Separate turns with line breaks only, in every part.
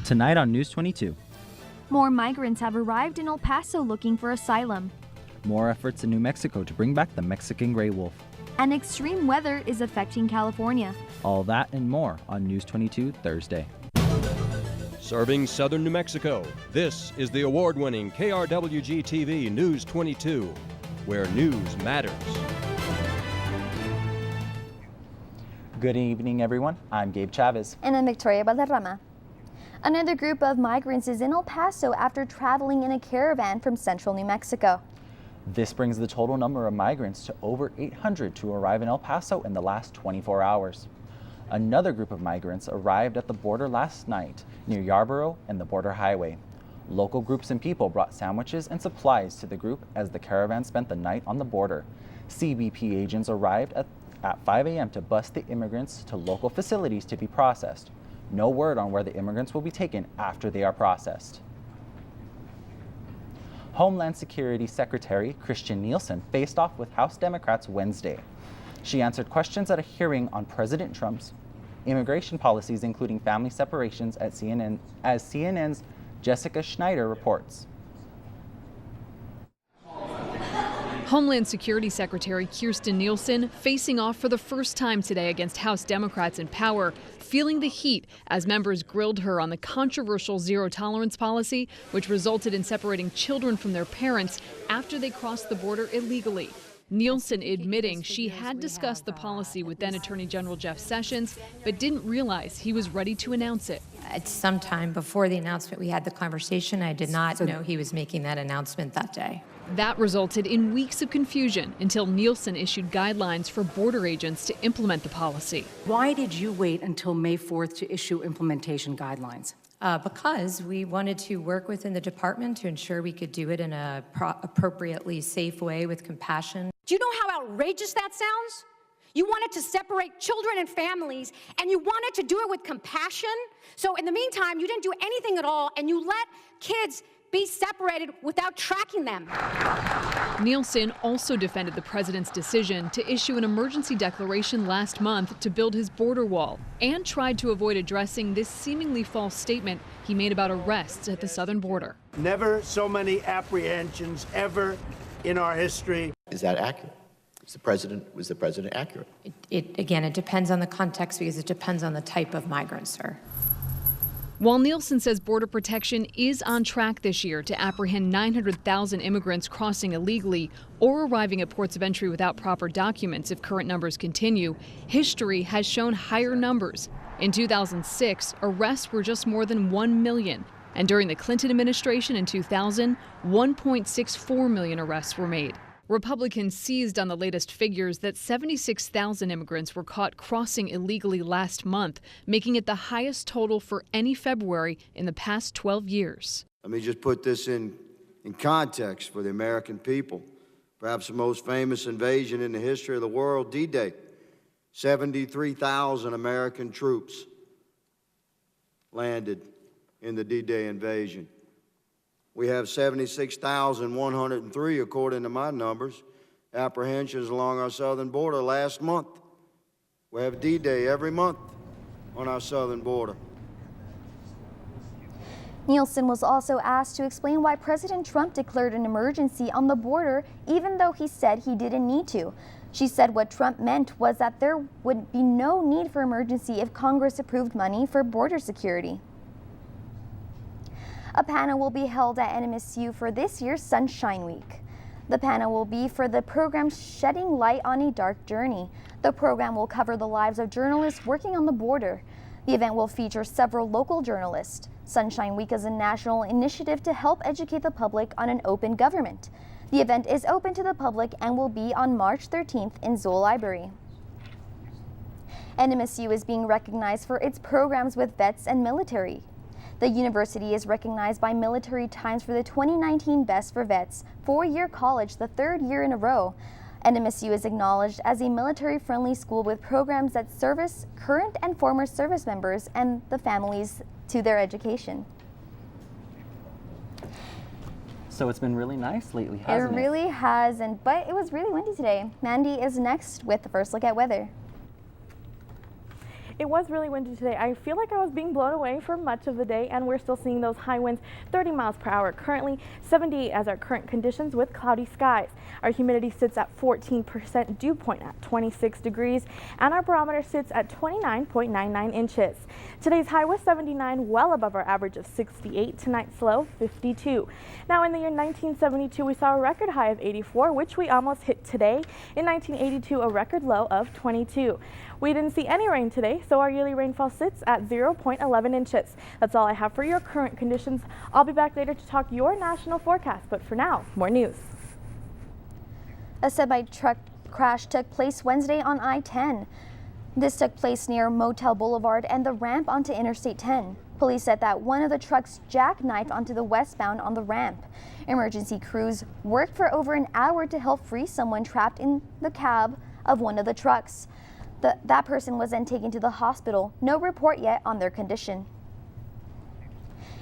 Tonight on News 22.
More migrants have arrived in El Paso looking for asylum.
More efforts in New Mexico to bring back the Mexican gray wolf.
And extreme weather is affecting California.
All that and more on News 22 Thursday.
Serving southern New Mexico, this is the award-winning KRWG-TV News 22, where news matters.
Good evening, everyone. I'm Gabe Chavez.
And I'm Victoria Valderrama. Another group of migrants is in El Paso after traveling in a caravan from central New Mexico.
This brings the total number of migrants to over 800 to arrive in El Paso in the last 24 hours. Another group of migrants arrived at the border last night near Yarborough and the border highway. Local groups and people brought sandwiches and supplies to the group as the caravan spent the night on the border. CBP agents arrived at 5 a.m. to bus the immigrants to local facilities to be processed. No word on where the immigrants will be taken after they are processed. Homeland Security Secretary Kirstjen Nielsen faced off with House Democrats Wednesday. She answered questions at a hearing on President Trump's immigration policies, including family separations, at CNN, as CNN's Jessica Schneider reports.
Homeland Security Secretary Kirstjen Nielsen facing off for the first time today against House Democrats in power, feeling the heat as members grilled her on the controversial zero-tolerance policy, which resulted in separating children from their parents after they crossed the border illegally. Nielsen admitting she had discussed the policy with then Attorney General Jeff Sessions, but didn't realize he was ready to announce it.
At some time before the announcement, we had the conversation. I did not know he was making that announcement that day.
That resulted in weeks of confusion until Nielsen issued guidelines for border agents to implement the policy.
Why did you wait until May 4th to issue implementation guidelines?
Because we wanted to work within the department to ensure we could do it in a appropriately safe way with compassion.
Do you know how outrageous that sounds? You wanted to separate children and families, and you wanted to do it with compassion. So in the meantime, you didn't do anything at all, and you let kids be separated without tracking them.
Nielsen also defended the president's decision to issue an emergency declaration last month to build his border wall, and tried to avoid addressing this seemingly false statement he made about arrests at the southern border.
Never so many apprehensions ever in our history.
Is that accurate? Was the president accurate?
Again, it depends on the context because it depends on the type of migrant, sir.
While Nielsen says Border Protection is on track this year to apprehend 900,000 immigrants crossing illegally or arriving at ports of entry without proper documents if current numbers continue, history has shown higher numbers. In 2006, arrests were just more than 1 million. And during the Clinton administration in 2000, 1.64 million arrests were made. Republicans seized on the latest figures that 76,000 immigrants were caught crossing illegally last month, making it the highest total for any February in the past 12 years.
Let me just put this in context for the American people. Perhaps the most famous invasion in the history of the world, D-Day. 73,000 American troops landed in the D-Day invasion. We have 76,103, according to my numbers, apprehensions along our southern border last month. We have D-Day every month on our southern border.
Nielsen was also asked to explain why President Trump declared an emergency on the border, even though he said he didn't need to. She said what Trump meant was that there would be no need for emergency if Congress approved money for border security. A panel will be held at NMSU for this year's Sunshine Week. The panel will be for the program Shedding Light on a Dark Journey. The program will cover the lives of journalists working on the border. The event will feature several local journalists. Sunshine Week is a national initiative to help educate the public on an open government. The event is open to the public and will be on March 13th in Zoll Library. NMSU is being recognized for its programs with vets and military. The university is recognized by Military Times for the 2019 Best for Vets 4-year college, the third year in a row. NMSU is acknowledged as a military-friendly school with programs that service current and former service members and the families to their education.
So it's been really nice lately, hasn't it?
It really has, but it was really windy today. Mandy is next with the first look at weather.
It was really windy today. I feel like I was being blown away for much of the day, and we're still seeing those high winds, 30 miles per hour currently, 78 as our current conditions with cloudy skies. Our humidity sits at 14%, dew point at 26 degrees, and our barometer sits at 29.99 inches. Today's high was 79, well above our average of 68. Tonight's low, 52. Now, in the year 1972, we saw a record high of 84, which we almost hit today. In 1982, a record low of 22. We didn't see any rain today, so our yearly rainfall sits at 0.11 inches. That's all I have for your current conditions. I'll be back later to talk your national forecast, but for now, more news.
A semi-truck crash took place Wednesday on I-10. This took place near Motel Boulevard and the ramp onto Interstate 10. Police said that one of the trucks jackknifed onto the westbound on the ramp. Emergency crews worked for over an hour to help free someone trapped in the cab of one of the trucks. That person was then taken to the hospital. No report yet on their condition.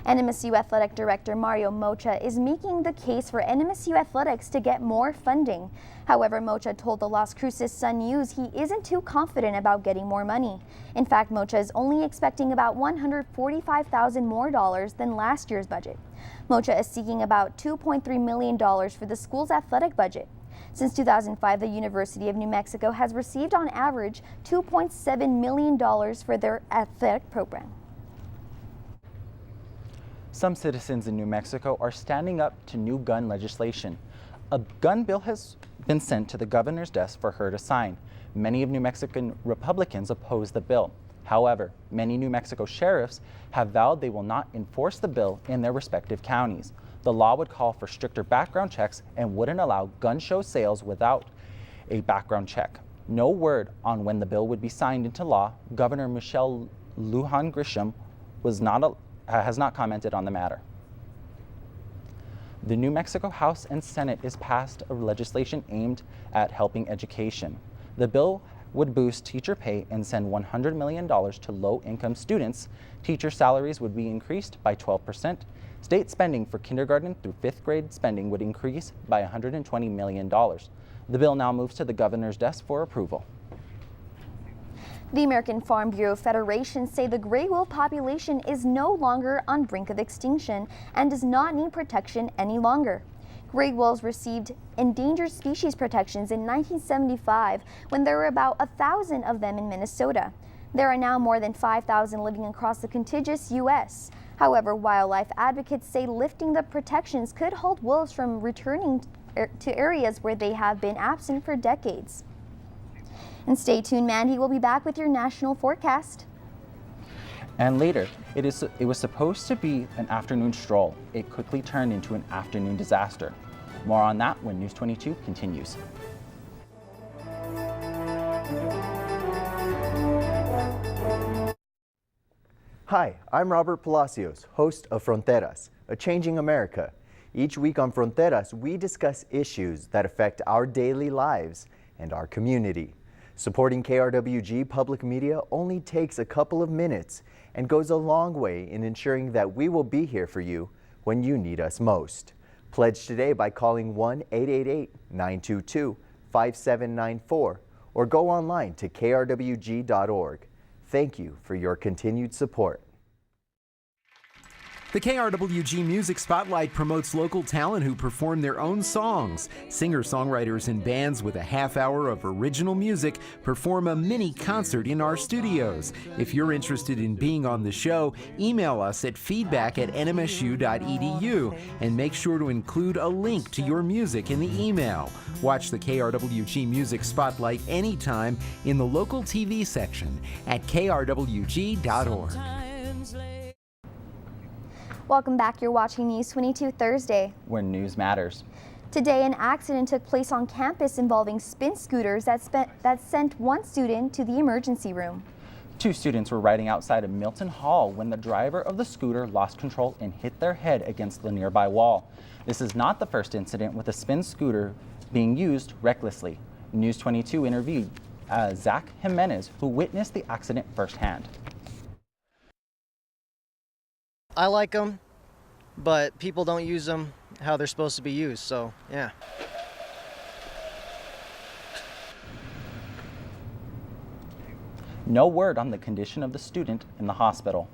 NMSU Athletic Director Mario Mocha is making the case for NMSU Athletics to get more funding. However, Mocha told the Las Cruces Sun News he isn't too confident about getting more money. In fact, Mocha is only expecting about $145,000 more than last year's budget. Mocha is seeking about $2.3 million for the school's athletic budget. Since 2005, the University of New Mexico has received on average $2.7 million for their athletic program.
Some citizens in New Mexico are standing up to new gun legislation. A gun bill has been sent to the governor's desk for her to sign. Many of New Mexican Republicans oppose the bill. However, many New Mexico sheriffs have vowed they will not enforce the bill in their respective counties. The law would call for stricter background checks and wouldn't allow gun show sales without a background check. No word on when the bill would be signed into law. Governor Michelle Lujan Grisham has not commented on the matter. The New Mexico House and Senate has passed a legislation aimed at helping education. The bill would boost teacher pay and send $100 million to low-income students. Teacher salaries would be increased by 12%. State spending for kindergarten through 5th grade spending would increase by $120 million. The bill now moves to the governor's desk for approval.
The American Farm Bureau Federation say the gray wolf population is no longer on brink of extinction and does not need protection any longer. Gray wolves received endangered species protections in 1975 when there were about 1,000 of them in Minnesota. There are now more than 5,000 living across the contiguous U.S. However, wildlife advocates say lifting the protections could hold wolves from returning to areas where they have been absent for decades. And stay tuned, Mandy will be back with your national forecast.
And later, it was supposed to be an afternoon stroll. It quickly turned into an afternoon disaster. More on that when News 22 continues.
Hi, I'm Robert Palacios, host of Fronteras, A Changing America. Each week on Fronteras, we discuss issues that affect our daily lives and our community. Supporting KRWG Public Media only takes a couple of minutes and goes a long way in ensuring that we will be here for you when you need us most. Pledge today by calling 1-888-922-5794 or go online to krwg.org. Thank you for your continued support.
The KRWG Music Spotlight promotes local talent who perform their own songs. Singer-songwriters and bands with a half hour of original music perform a mini concert in our studios. If you're interested in being on the show, email us at feedback@nmsu.edu and make sure to include a link to your music in the email. Watch the KRWG Music Spotlight anytime in the local TV section at krwg.org.
Welcome back. You're watching News 22 Thursday,
where news matters.
Today, an accident took place on campus involving spin scooters that sent one student to the emergency room.
2 students were riding outside of Milton Hall when the driver of the scooter lost control and hit their head against the nearby wall. This is not the first incident with a spin scooter being used recklessly. News 22 interviewed Zach Jimenez, who witnessed the accident firsthand.
I like them, but people don't use them how they're supposed to be used, so yeah.
No word on the condition of the student in the hospital.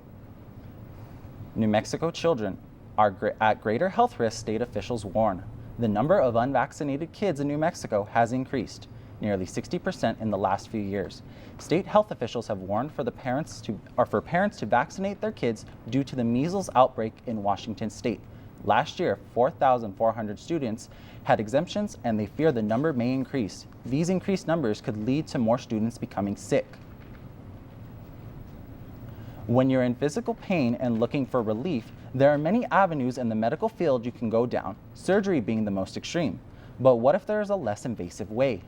New Mexico children are at greater health risk, state officials warn. The number of unvaccinated kids in New Mexico has increased, nearly 60% in the last few years. State health officials have warned for parents to vaccinate their kids due to the measles outbreak in Washington state. Last year, 4,400 students had exemptions, and they fear the number may increase. These increased numbers could lead to more students becoming sick. When you're in physical pain and looking for relief, there are many avenues in the medical field you can go down, surgery being the most extreme. But what if there is a less invasive way?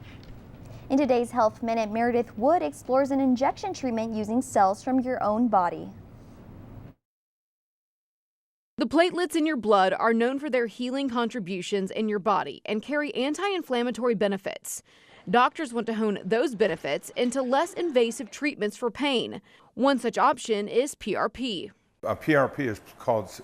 In today's Health Minute, Meredith Wood explores an injection treatment using cells from your own body.
The platelets in your blood are known for their healing contributions in your body and carry anti-inflammatory benefits. Doctors want to hone those benefits into less invasive treatments for pain. One such option is PRP.
PRP is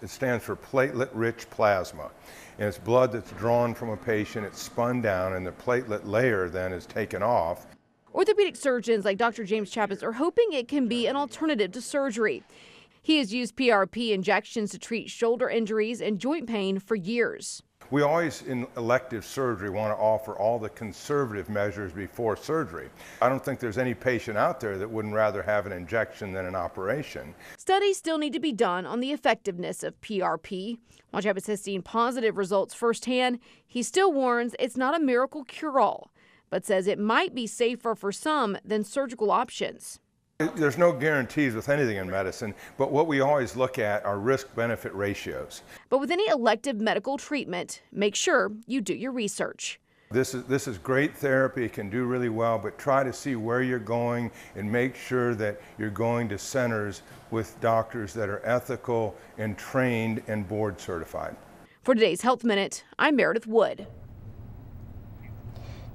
it stands for platelet-rich plasma. And it's blood that's drawn from a patient, it's spun down, and the platelet layer then is taken off.
Orthopedic surgeons like Dr. James Chappis are hoping it can be an alternative to surgery. He has used PRP injections to treat shoulder injuries and joint pain for years.
We always, in elective surgery, want to offer all the conservative measures before surgery. I don't think there's any patient out there that wouldn't rather have an injection than an operation.
Studies still need to be done on the effectiveness of PRP. While Chappis has seen positive results firsthand, he still warns it's not a miracle cure-all, but says it might be safer for some than surgical options.
There's no guarantees with anything in medicine, but what we always look at are risk-benefit ratios.
But with any elective medical treatment, make sure you do your research.
This is great therapy, it can do really well, but try to see where you're going and make sure that you're going to centers with doctors that are ethical and trained and board certified.
For today's Health Minute, I'm Meredith Wood.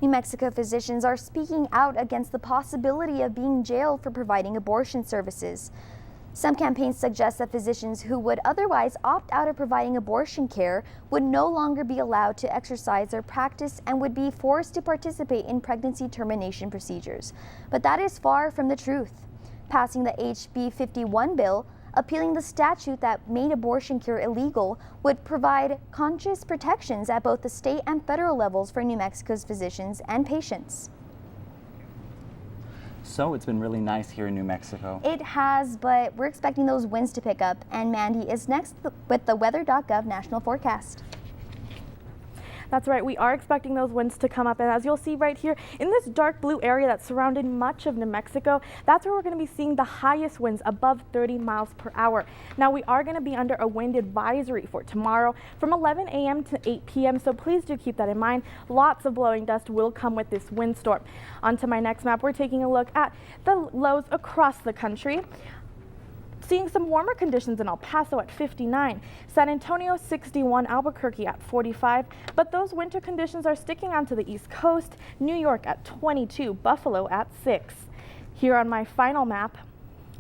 New Mexico physicians are speaking out against the possibility of being jailed for providing abortion services. Some campaigns suggest that physicians who would otherwise opt out of providing abortion care would no longer be allowed to exercise their practice and would be forced to participate in pregnancy termination procedures. But that is far from the truth. Passing the HB 51 bill, appealing the statute that made abortion care illegal, would provide conscious protections at both the state and federal levels for New Mexico's physicians and patients.
So it's been really nice here in New Mexico.
It has, but we're expecting those winds to pick up, and Mandy is next with the weather.gov national forecast.
That's right, we are expecting those winds to come up, and as you'll see right here in this dark blue area that's surrounded much of New Mexico, that's where we're going to be seeing the highest winds above 30 miles per hour. Now we are going to be under a wind advisory for tomorrow from 11 a.m. to 8 p.m. so please do keep that in mind. Lots of blowing dust will come with this windstorm. On to my next map, we're taking a look at the lows across the country. Seeing some warmer conditions in El Paso at 59, San Antonio 61, Albuquerque at 45, but those winter conditions are sticking onto the East Coast, New York at 22, Buffalo at 6. Here on my final map,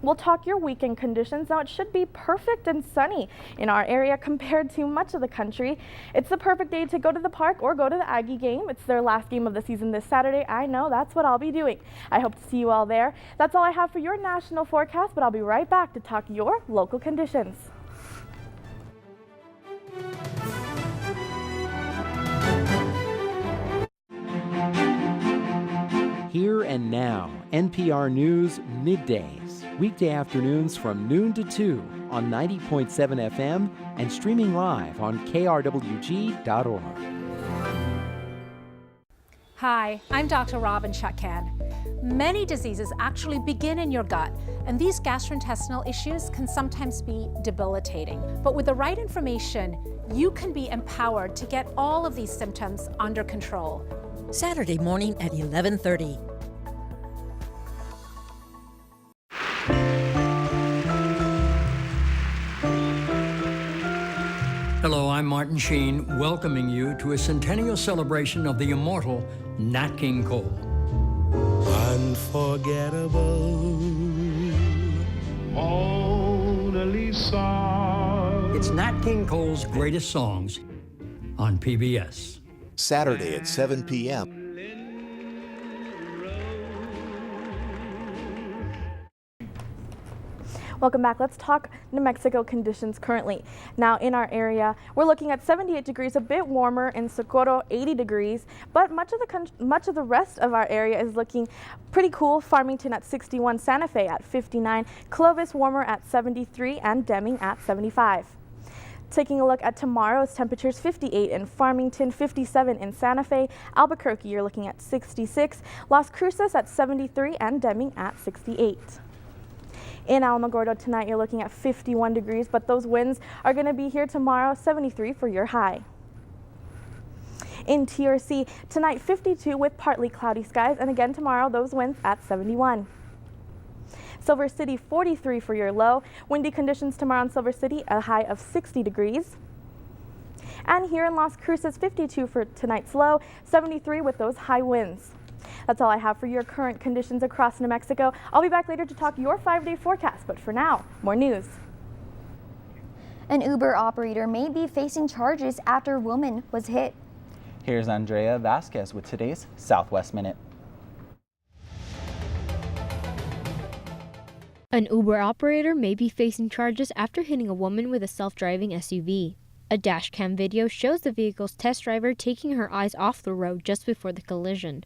we'll talk your weekend conditions. Now it should be perfect and sunny in our area compared to much of the country. It's the perfect day to go to the park or go to the Aggie game. It's their last game of the season this Saturday. I know, that's what I'll be doing. I hope to see you all there. That's all I have for your national forecast, but I'll be right back to talk your local conditions.
Here and now, NPR News middays, weekday afternoons from noon to 2 on 90.7 FM and streaming live on KRWG.org.
Hi, I'm Dr. Robin Chatkan. Many diseases actually begin in your gut, and these gastrointestinal issues can sometimes be debilitating. But with the right information, you can be empowered to get all of these symptoms under control.
Saturday morning at 11:30.
Hello, I'm Martin Sheen, welcoming you to a centennial celebration of the immortal Nat King Cole.
Unforgettable, Mona Lisa.
It's Nat King Cole's greatest songs on PBS.
Saturday at 7 p.m.
Welcome back. Let's talk New Mexico conditions currently. Now in our area, we're looking at 78 degrees, a bit warmer in Socorro, 80 degrees, but much of the rest of our area is looking pretty cool. Farmington at 61, Santa Fe at 59, Clovis warmer at 73, and Deming at 75. Taking a look at tomorrow's temperatures, 58 in Farmington, 57 in Santa Fe, Albuquerque you're looking at 66, Las Cruces at 73, and Deming at 68. In Alamogordo tonight, you're looking at 51 degrees, but those winds are going to be here tomorrow, 73 for your high. In TRC, tonight 52 with partly cloudy skies, and again tomorrow, those winds at 71. Silver City, 43 for your low. Windy conditions tomorrow in Silver City, a high of 60 degrees. And here in Las Cruces, 52 for tonight's low, 73 with those high winds. That's all I have for your current conditions across New Mexico. I'll be back later to talk your 5-day forecast, but for now, more news.
An Uber operator may be facing charges after a woman was hit.
Here's Andrea Vasquez with today's Southwest Minute.
An Uber operator may be facing charges after hitting a woman with a self-driving SUV. A dashcam video shows the vehicle's test driver taking her eyes off the road just before the collision.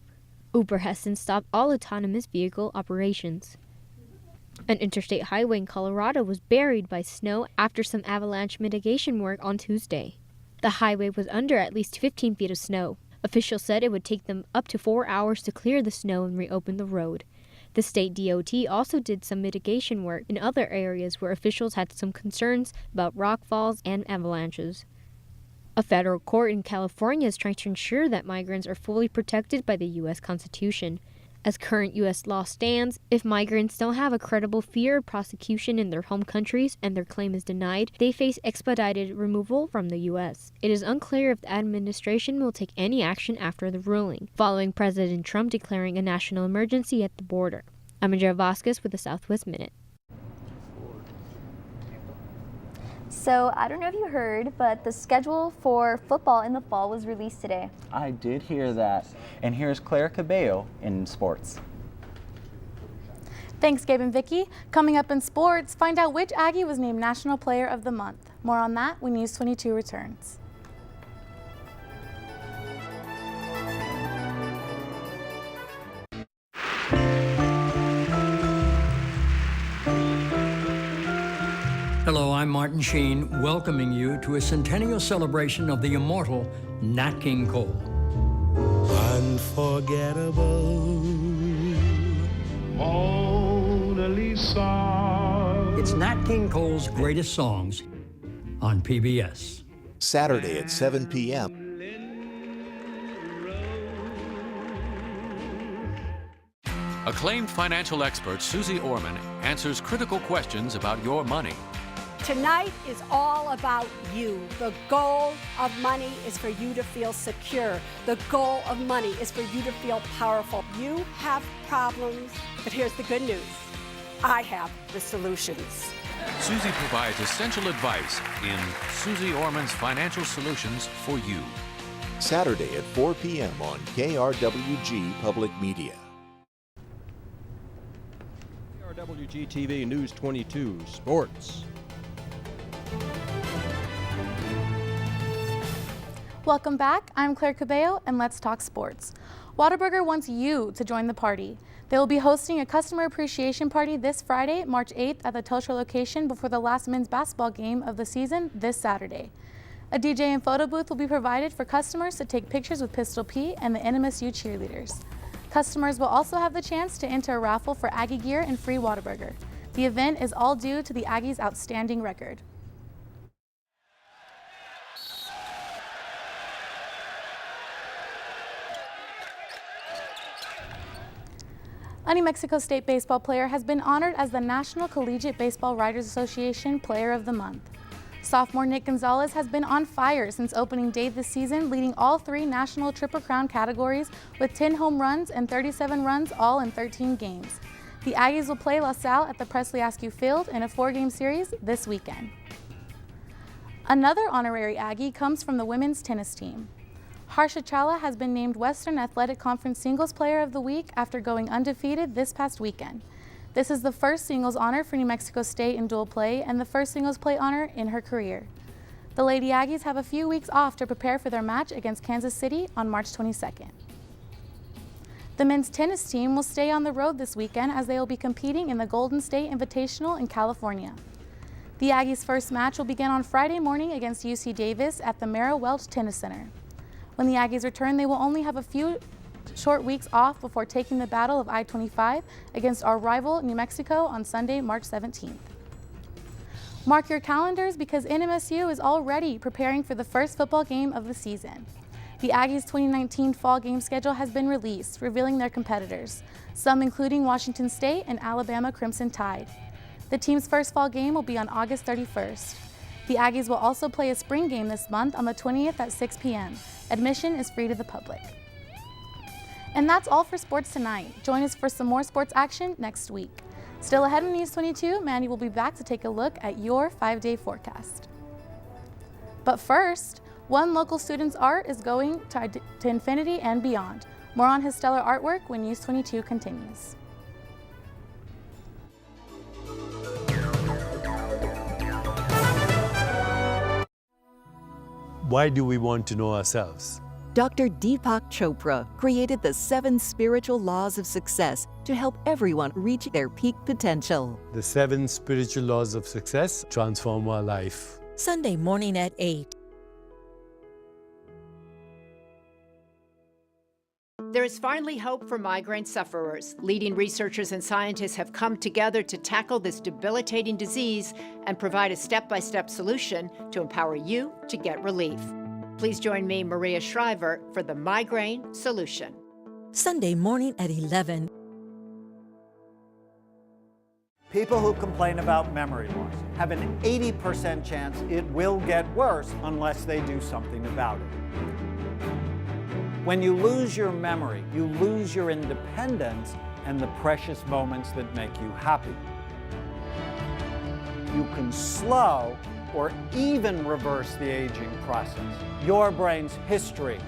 Uber has since stopped all autonomous vehicle operations. An interstate highway in Colorado was buried by snow after some avalanche mitigation work on Tuesday. The highway was under at least 15 feet of snow. Officials said it would take them up to 4 hours to clear the snow and reopen the road. The state DOT also did some mitigation work in other areas where officials had some concerns about rock falls and avalanches. A federal court in California is trying to ensure that migrants are fully protected by the U.S. Constitution. As current U.S. law stands, if migrants don't have a credible fear of prosecution in their home countries and their claim is denied, they face expedited removal from the U.S. It is unclear if the administration will take any action after the ruling, following President Trump declaring a national emergency at the border. I'm Andrea Vasquez with the Southwest Minute.
So I don't know if you heard, but the schedule for football in the fall was released today.
I did hear that. And here's Claire Cabello in sports.
Thanks, Gabe and Vicky. Coming up in sports, find out which Aggie was named National Player of the Month. More on that when News 22 returns.
Hello, I'm Martin Sheen, welcoming you to a centennial celebration of the immortal Nat King Cole.
Unforgettable Mona Lisa.
It's Nat King Cole's greatest songs on PBS.
Saturday at 7 p.m.
Acclaimed financial expert Susie Orman answers critical questions about your money.
Tonight is all about you. The goal of money is for you to feel secure. The goal of money is for you to feel powerful. You have problems, but here's the good news. I have the solutions.
Susie provides essential advice in Susie Orman's Financial Solutions for You.
Saturday at 4 p.m. on KRWG-Public Media.
KRWG-TV News 22 Sports.
Welcome back. I'm Claire Cabello, and let's talk sports. Whataburger wants you to join the party. They will be hosting a customer appreciation party this Friday, March 8th at the Telshire location before the last men's basketball game of the season this Saturday. A DJ and photo booth will be provided for customers to take pictures with Pistol P and the NMSU cheerleaders. Customers will also have the chance to enter a raffle for Aggie gear and free Whataburger. The event is all due to the Aggies' outstanding record. A New Mexico State baseball player has been honored as the National Collegiate Baseball Writers Association Player of the Month. Sophomore Nick Gonzalez has been on fire since opening day this season, leading all 3 National Triple Crown categories with 10 home runs and 37 runs, all in 13 games. The Aggies will play La Salle at the Presley Askew Field in a 4-game series this weekend. Another honorary Aggie comes from the women's tennis team. Harsha Chawla has been named Western Athletic Conference Singles Player of the Week after going undefeated this past weekend.
This is the first singles honor for New Mexico State in dual play and the first singles play honor in her career. The Lady Aggies have a few weeks off to prepare for their match against Kansas City on March 22nd. The men's tennis team will stay on the road this weekend as they will be competing in the Golden State Invitational in California. The Aggies' first match will begin on Friday morning against UC Davis at the Merrill Welch Tennis Center. When the Aggies return, they will only have a few short weeks off before taking the battle of I-25 against our rival New Mexico on Sunday, March 17th. Mark your calendars because NMSU is already preparing for the first football game of the season. The Aggies' 2019 fall game schedule has been released, revealing their competitors, some including Washington State and Alabama Crimson Tide. The team's first fall game will be on August 31st. The Aggies will also play a spring game this month on the 20th at 6 p.m. Admission is free to the public. And that's all for sports tonight. Join us for some more sports action next week. Still ahead on News 22, Mandy will be back to take a look at your 5-day forecast. But first, one local student's art is going to infinity and beyond. More on his stellar artwork when News 22 continues.
Why do we want to know ourselves?
Dr. Deepak Chopra created the 7 spiritual laws of success to help everyone reach their peak potential.
The 7 spiritual laws of success transform our life.
Sunday morning at 8.
There is finally hope for migraine sufferers. Leading researchers and scientists have come together to tackle this debilitating disease and provide a step-by-step solution to empower you to get relief. Please join me, Maria Shriver, for the Migraine Solution.
Sunday morning at 11.
People who complain about memory loss have an 80% chance it will get worse unless they do something about it. When you lose your memory, you lose your independence and the precious moments that make you happy. You can slow or even reverse the aging process. Your brain's history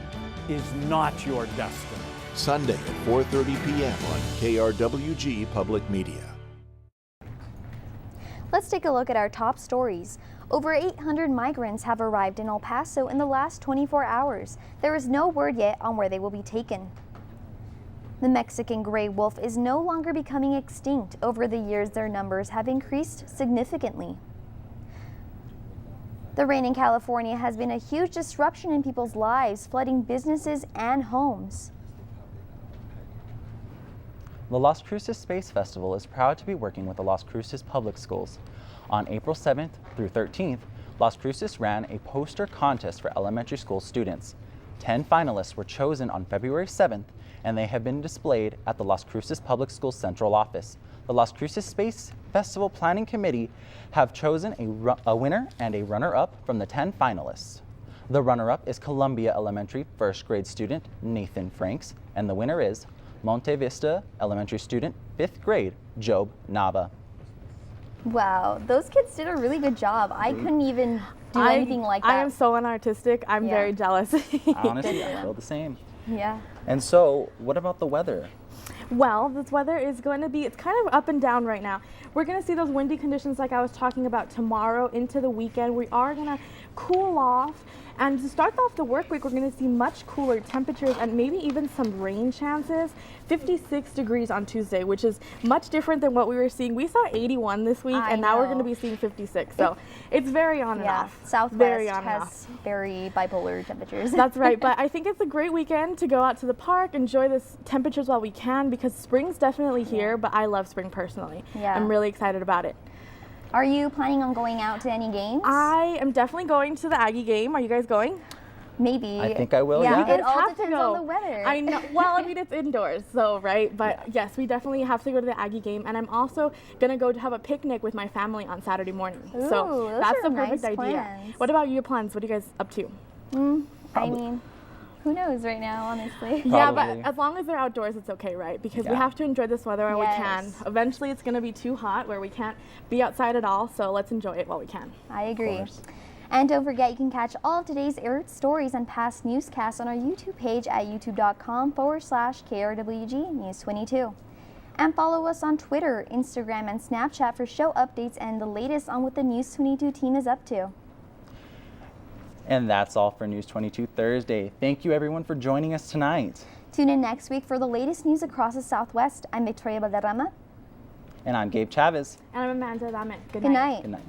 is not your destiny.
Sunday at 4:30 p.m. on KRWG-Public Media.
Let's take a look at our top stories. Over 800 migrants have arrived in El Paso in the last 24 hours. There is no word yet on where they will be taken. The Mexican gray wolf is no longer becoming extinct. Over the years, their numbers have increased significantly. The rain in California has been a huge disruption in people's lives, flooding businesses and homes.
The Las Cruces Space Festival is proud to be working with the Las Cruces Public Schools. On April 7th through 13th, Las Cruces ran a poster contest for elementary school students. 10 finalists were chosen on February 7th, and they have been displayed at the Las Cruces Public Schools Central Office. The Las Cruces Space Festival Planning Committee have chosen a winner and a runner-up from the 10 finalists. The runner-up is Columbia Elementary first grade student Nathan Franks, and the winner is Monte Vista Elementary student 5th grade Job Nava.
Wow, those kids did a really good job. I couldn't even do anything like that.
I am so unartistic. I'm very jealous.
Honestly, I feel the same.
Yeah.
And so, what about the weather?
Well, this weather is going to be, it's kind of up and down right now. We're going to see those windy conditions like I was talking about tomorrow into the weekend. We are going to cool off. And to start off the work week, we're going to see much cooler temperatures and maybe even some rain chances. 56 degrees on Tuesday, which is much different than what we were seeing. We saw 81 this week, and now we're going to be seeing 56. So it's very on and off.
Southwest has very bipolar temperatures.
That's right, but I think it's a great weekend to go out to the park, enjoy this temperatures while we can, because spring's definitely here, but I love spring personally.
Yeah.
I'm really excited about it.
Are you planning on going out to any games?
I am definitely going to the Aggie game. Are you guys going?
Maybe.
I think I will, yeah.
You guys
it all
have
depends
to go.
on the weather.
I know. Well, I mean, it's indoors, so, right? But yes, we definitely have to go to the Aggie game. And I'm also going to go to have a picnic with my family on Saturday morning.
Ooh,
so that's the perfect
nice
idea.
plans.
What about your plans? What are you guys up to?
I mean, who knows right now, honestly.
Yeah, but as long as they're outdoors, it's okay, right? Because we have to enjoy this weather while we can. Eventually, it's going to be too hot where we can't be outside at all, so let's enjoy it while we can.
I agree. And don't forget, you can catch all of today's aired stories and past newscasts on our YouTube page at youtube.com/KRWG News 22. And follow us on Twitter, Instagram, and Snapchat for show updates and the latest on what the News 22 team is up to.
And that's all for News 22 Thursday. Thank you everyone for joining us tonight.
Tune in next week for the latest news across the Southwest. I'm Victoria Valderrama.
And I'm Gabe Chavez.
And I'm Amanda Damet.
Good night.
Good night.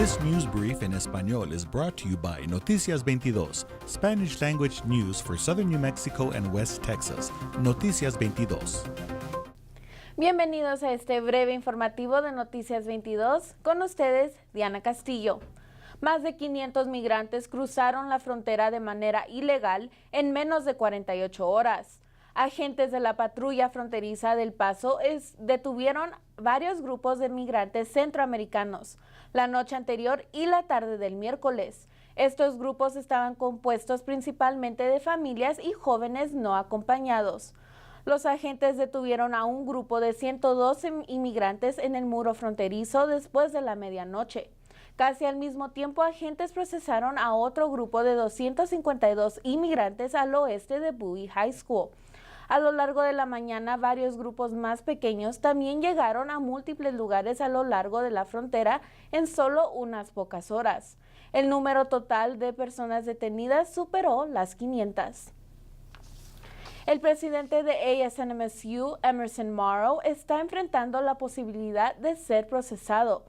This news brief en español is brought to you by Noticias 22, Spanish language news for southern New Mexico and West Texas. Noticias 22.
Bienvenidos a este breve informativo de Noticias 22. Con ustedes, Diana Castillo. Más de 500 migrantes cruzaron la frontera de manera ilegal en menos de 48 horas. Agentes de la patrulla fronteriza del Paso detuvieron varios grupos de migrantes centroamericanos la noche anterior y la tarde del miércoles. Estos grupos estaban compuestos principalmente de familias y jóvenes no acompañados. Los agentes detuvieron a un grupo de 112 inmigrantes en el muro fronterizo después de la medianoche. Casi al mismo tiempo, agentes procesaron a otro grupo de 252 inmigrantes al oeste de Bowie High School. A lo largo de la mañana, varios grupos más pequeños también llegaron a múltiples lugares a lo largo de la frontera en solo unas pocas horas. El número total de personas detenidas superó las 500. El presidente de NMSU, Emerson Morrow, está enfrentando la posibilidad de ser procesado.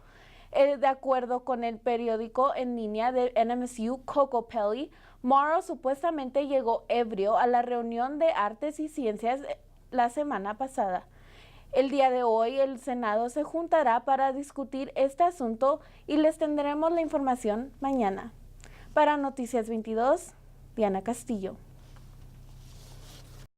De acuerdo con el periódico en línea de NMSU, Coco Pelly, Morrow supuestamente llegó ebrio a la reunión de artes y ciencias la semana pasada. El día de hoy, el Senado se juntará para discutir este asunto y les tendremos la información mañana. Para Noticias 22, Diana Castillo.